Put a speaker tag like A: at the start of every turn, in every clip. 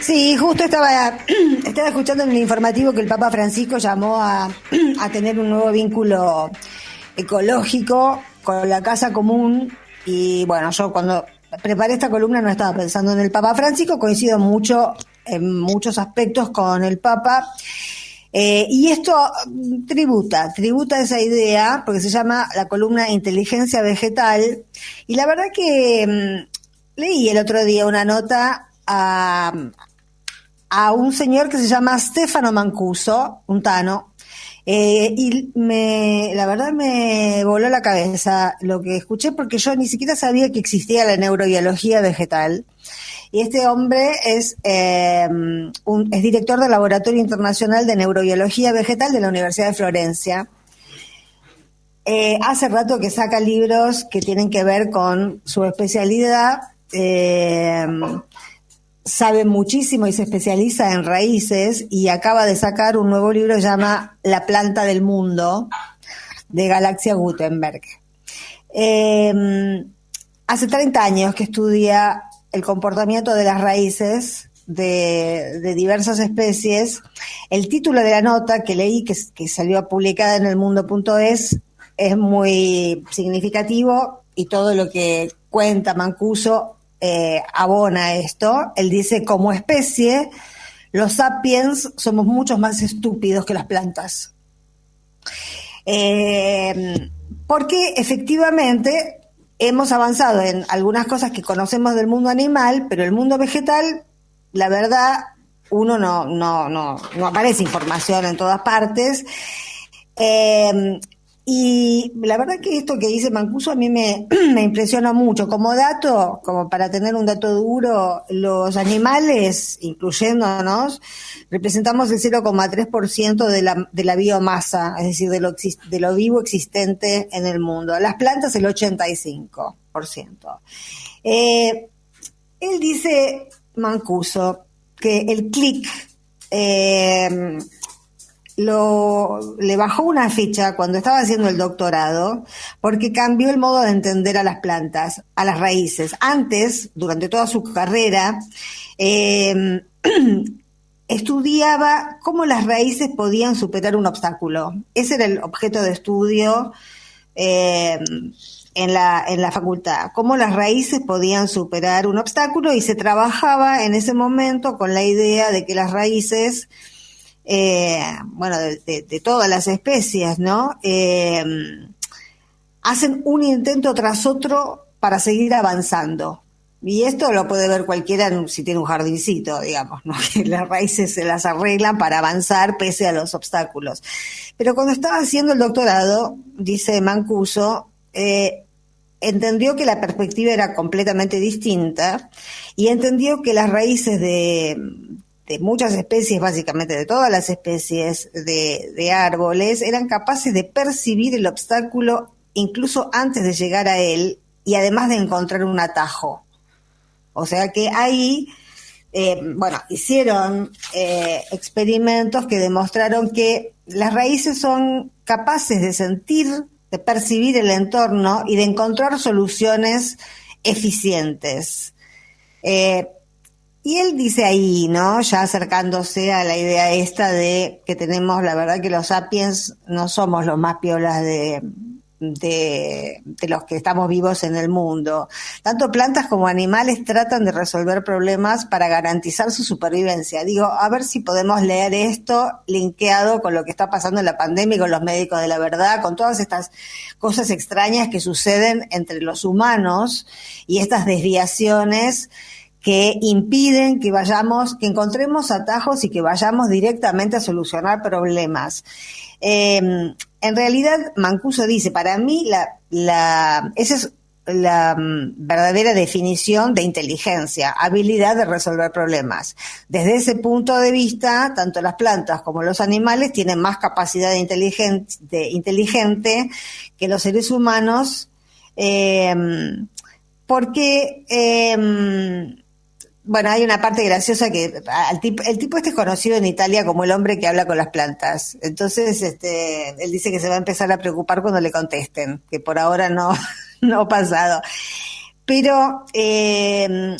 A: Sí, justo estaba escuchando en el informativo que el Papa Francisco llamó a tener un nuevo vínculo ecológico con la casa común. Y bueno, yo cuando preparé esta columna no estaba pensando en el Papa Francisco, coincido mucho en muchos aspectos con el Papa. Y esto tributa esa idea, porque se llama la columna Inteligencia Vegetal. Y la verdad que leí el otro día una nota a un señor que se llama Stefano Mancuso, un tano, la verdad me voló la cabeza lo que escuché, porque yo ni siquiera sabía que existía la neurobiología vegetal. Y este hombre es director del Laboratorio Internacional de Neurobiología Vegetal de la Universidad de Florencia. Hace rato que saca libros que tienen que ver con su especialidad. Sabe muchísimo y se especializa en raíces, y acaba de sacar un nuevo libro que se llama La planta del mundo, de Galaxia Gutenberg. Hace 30 años que estudia el comportamiento de las raíces de diversas especies. El título de la nota que leí, que salió publicada en elmundo.es, es muy significativo, y todo lo que cuenta Mancuso abona esto. Él dice: como especie, los sapiens somos mucho más estúpidos que las plantas. Porque efectivamente hemos avanzado en algunas cosas que conocemos del mundo animal, pero el mundo vegetal, la verdad, uno no aparece información en todas partes. Y la verdad que esto que dice Mancuso a mí me impresiona mucho. Como dato, como para tener un dato duro, los animales, incluyéndonos, representamos el 0,3% de la biomasa, es decir, de lo vivo existente en el mundo. Las plantas el 85%. Él dice, Mancuso, que el clic le bajó una ficha cuando estaba haciendo el doctorado, porque cambió el modo de entender a las plantas, a las raíces. Antes, durante toda su carrera, estudiaba cómo las raíces podían superar un obstáculo. Ese era el objeto de estudio en la facultad, cómo las raíces podían superar un obstáculo, y se trabajaba en ese momento con la idea de que las raíces, de todas las especies, ¿no? Hacen un intento tras otro para seguir avanzando. Y esto lo puede ver cualquiera si tiene un jardincito, digamos, ¿no? Que las raíces se las arreglan para avanzar pese a los obstáculos. Pero cuando estaba haciendo el doctorado, dice Mancuso, entendió que la perspectiva era completamente distinta, y entendió que las raíces de muchas especies, básicamente de todas las especies de árboles, eran capaces de percibir el obstáculo incluso antes de llegar a él, y además de encontrar un atajo. O sea que ahí, hicieron experimentos que demostraron que las raíces son capaces de sentir, de percibir el entorno y de encontrar soluciones eficientes. Y él dice ahí, ¿no?, ya acercándose a la idea esta de que tenemos, la verdad que los sapiens no somos los más piolas de los que estamos vivos en el mundo. Tanto plantas como animales tratan de resolver problemas para garantizar su supervivencia. Digo, a ver si podemos leer esto linkeado con lo que está pasando en la pandemia y con los médicos de la verdad, con todas estas cosas extrañas que suceden entre los humanos y estas desviaciones que impiden que encontremos atajos y que vayamos directamente a solucionar problemas. En realidad, Mancuso dice, para mí, esa es la verdadera definición de inteligencia, habilidad de resolver problemas. Desde ese punto de vista, tanto las plantas como los animales tienen más capacidad inteligente que los seres humanos, porque hay una parte graciosa que el tipo este es conocido en Italia como el hombre que habla con las plantas. Entonces, él dice que se va a empezar a preocupar cuando le contesten, que por ahora no ha pasado. Pero él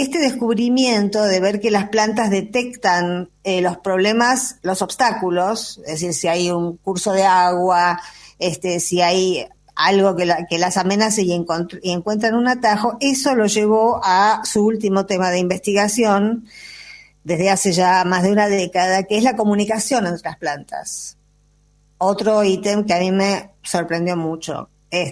A: este descubrimiento de ver que las plantas detectan los problemas, los obstáculos, es decir, si hay un curso de agua, si hay algo que las amenace y encuentran un atajo, eso lo llevó a su último tema de investigación desde hace ya más de una década, que es la comunicación entre las plantas. Otro ítem que a mí me sorprendió mucho.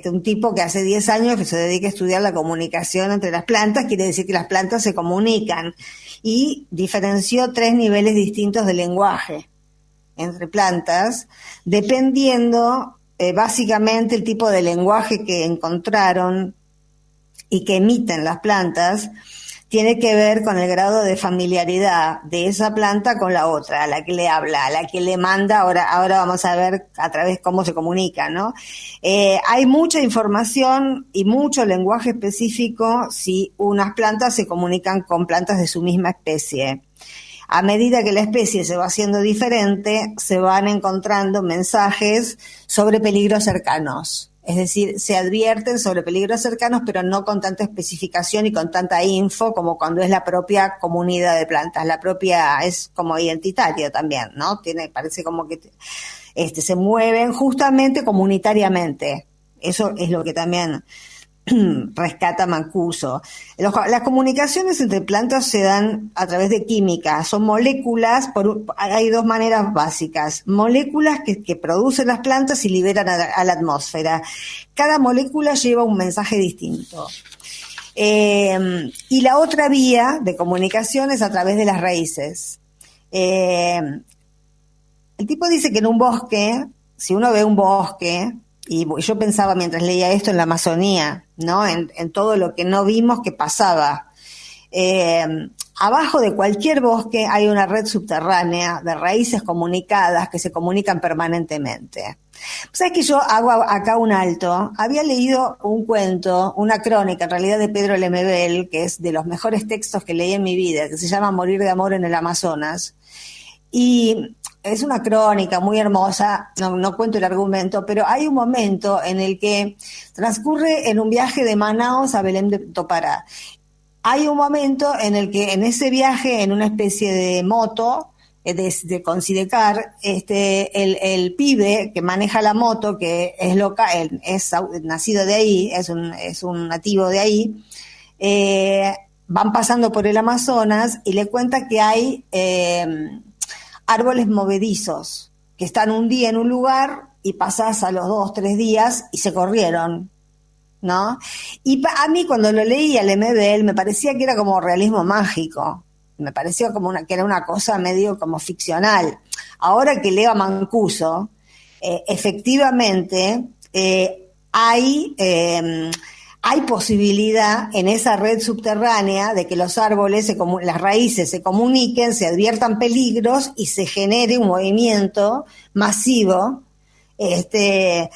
A: Un tipo que hace 10 años que se dedica a estudiar la comunicación entre las plantas, quiere decir que las plantas se comunican, y diferenció 3 niveles distintos de lenguaje entre plantas, dependiendo básicamente el tipo de lenguaje que encontraron y que emiten las plantas, tiene que ver con el grado de familiaridad de esa planta con la otra, a la que le habla, a la que le manda. Ahora vamos a ver a través cómo se comunica, ¿no? Hay mucha información y mucho lenguaje específico si unas plantas se comunican con plantas de su misma especie. A medida que la especie se va haciendo diferente, se van encontrando mensajes sobre peligros cercanos. Es decir, se advierten sobre peligros cercanos, pero no con tanta especificación y con tanta info como cuando es la propia comunidad de plantas. La propia es como identitario también, ¿no? Parece como que se mueven justamente comunitariamente. Eso es lo que también rescata Mancuso. Las comunicaciones entre plantas se dan a través de química, son moléculas, hay 2 maneras básicas, moléculas que producen las plantas y liberan a la atmósfera. Cada molécula lleva un mensaje distinto. Y la otra vía de comunicación es a través de las raíces. El tipo dice que en un bosque, si uno ve un bosque, y yo pensaba mientras leía esto en la Amazonía, ¿no? En todo lo que no vimos que pasaba. Abajo de cualquier bosque hay una red subterránea de raíces comunicadas que se comunican permanentemente. ¿Sabes que yo hago acá un alto? Había leído un cuento, una crónica en realidad de Pedro Lemebel, que es de los mejores textos que leí en mi vida, que se llama Morir de amor en el Amazonas. Y es una crónica muy hermosa, no cuento el argumento, pero hay un momento en el que transcurre en un viaje de Manaos a Belém do Pará. Hay un momento en el que en ese viaje, en una especie de moto, con Sidecar, el pibe que maneja la moto, que es local, es nacido de ahí, es un nativo de ahí, van pasando por el Amazonas y le cuenta que hay árboles movedizos que están un día en un lugar y pasás a los 2, 3 días y se corrieron, ¿no? Y a mí cuando lo leí al Lemebel me parecía que era como realismo mágico, me pareció como que era una cosa medio como ficcional. Ahora que leo a Mancuso, efectivamente hay posibilidad en esa red subterránea de que los árboles, las raíces se comuniquen, se adviertan peligros y se genere un movimiento masivo de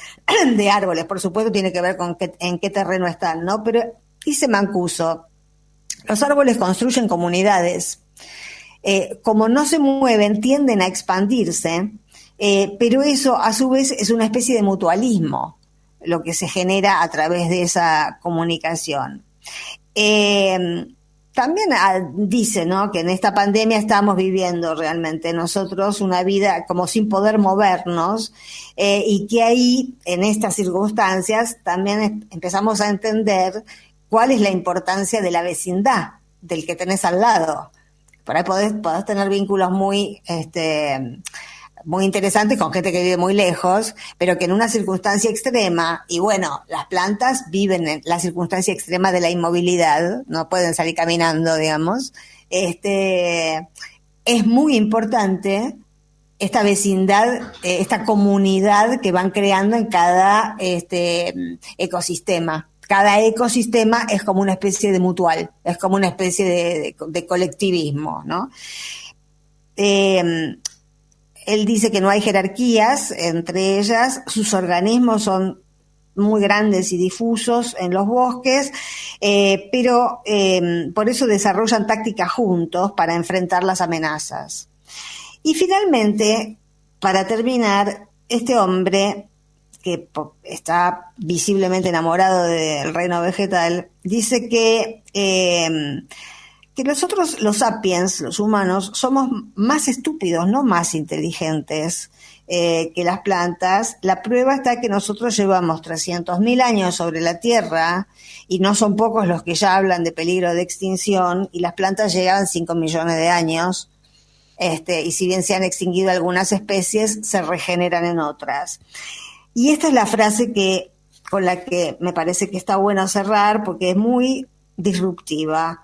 A: árboles. Por supuesto tiene que ver con en qué terreno están, ¿no? Pero dice Mancuso, los árboles construyen comunidades. Como no se mueven, tienden a expandirse, pero eso a su vez es una especie de mutualismo, lo que se genera a través de esa comunicación. También dice, ¿no?, que en esta pandemia estamos viviendo realmente nosotros una vida como sin poder movernos, y que ahí, en estas circunstancias, también empezamos a entender cuál es la importancia de la vecindad, del que tenés al lado. Por ahí podés tener vínculos muy interesantes con gente que vive muy lejos, pero que en una circunstancia extrema, y bueno, las plantas viven en la circunstancia extrema de la inmovilidad, no pueden salir caminando, digamos, es muy importante esta vecindad, esta comunidad que van creando en cada ecosistema. Cada ecosistema es como una especie de mutual, es como una especie de colectivismo, ¿no? Él dice que no hay jerarquías entre ellas, sus organismos son muy grandes y difusos en los bosques, pero por eso desarrollan tácticas juntos para enfrentar las amenazas. Y finalmente, para terminar, este hombre, que está visiblemente enamorado del reino vegetal, dice que que nosotros, los sapiens, los humanos, somos más estúpidos, no más inteligentes que las plantas. La prueba está que nosotros llevamos 300.000 años sobre la Tierra y no son pocos los que ya hablan de peligro de extinción, y las plantas llevan 5 millones de años. Y si bien se han extinguido algunas especies, se regeneran en otras. Y esta es la frase con la que me parece que está bueno cerrar, porque es muy disruptiva,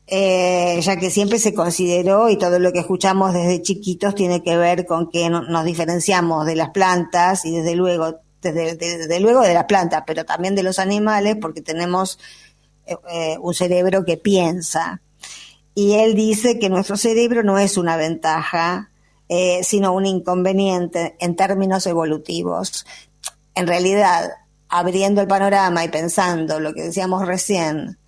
A: ya que siempre se consideró, y todo lo que escuchamos desde chiquitos tiene que ver con que nos diferenciamos de las plantas, y desde luego de las plantas, pero también de los animales, porque tenemos un cerebro que piensa. Y él dice que nuestro cerebro no es una ventaja, sino un inconveniente en términos evolutivos. En realidad, abriendo el panorama y pensando lo que decíamos recién,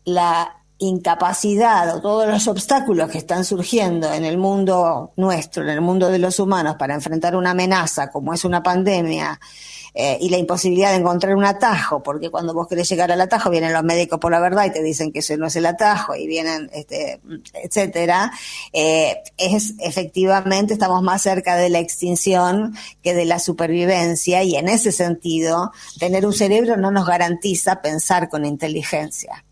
A: la incapacidad o todos los obstáculos que están surgiendo en el mundo nuestro, en el mundo de los humanos, para enfrentar una amenaza como es una pandemia, y la imposibilidad de encontrar un atajo, porque cuando vos querés llegar al atajo vienen los médicos por la verdad y te dicen que ese no es el atajo, y vienen, etcétera, es efectivamente, estamos más cerca de la extinción que de la supervivencia, y en ese sentido tener un cerebro no nos garantiza pensar con inteligencia.